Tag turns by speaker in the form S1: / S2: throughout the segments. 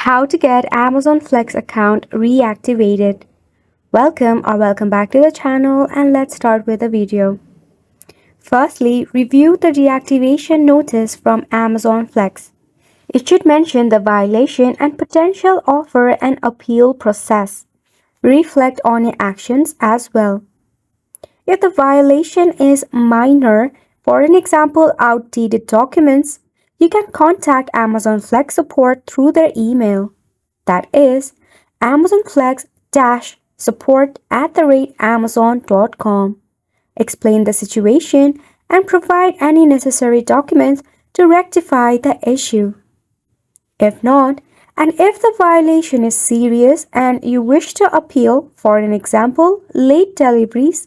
S1: How to get Amazon Flex account reactivated. Welcome back to the channel, and let's start with the video. Firstly, review the deactivation notice from Amazon Flex. It should mention the violation and potential offer and appeal process. Reflect on your actions as well. If the violation is minor, for an example, outdated documents, you can contact Amazon Flex support through their email. That is amazonflex-support@amazon.com. Explain the situation and provide any necessary documents to rectify the issue. If not, and if the violation is serious and you wish to appeal, for an example, late deliveries,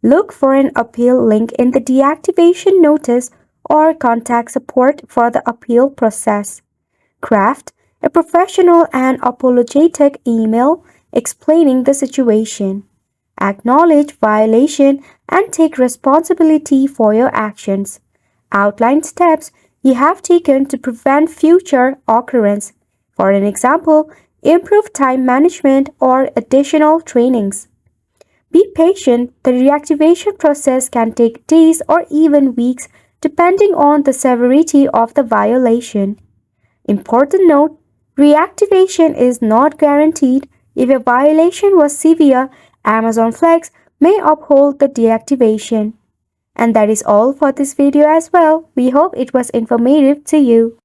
S1: look for an appeal link in the deactivation notice or contact support for the appeal process. Craft a professional and apologetic email explaining the situation. Acknowledge violation and take responsibility for your actions. Outline steps you have taken to prevent future occurrence. For an example, improve time management or additional trainings. Be patient. The reactivation process can take days or even weeks depending on the severity of the violation. Important note, reactivation is not guaranteed. If a violation was severe, Amazon Flex may uphold the deactivation. And that is all for this video as well. We hope it was informative to you.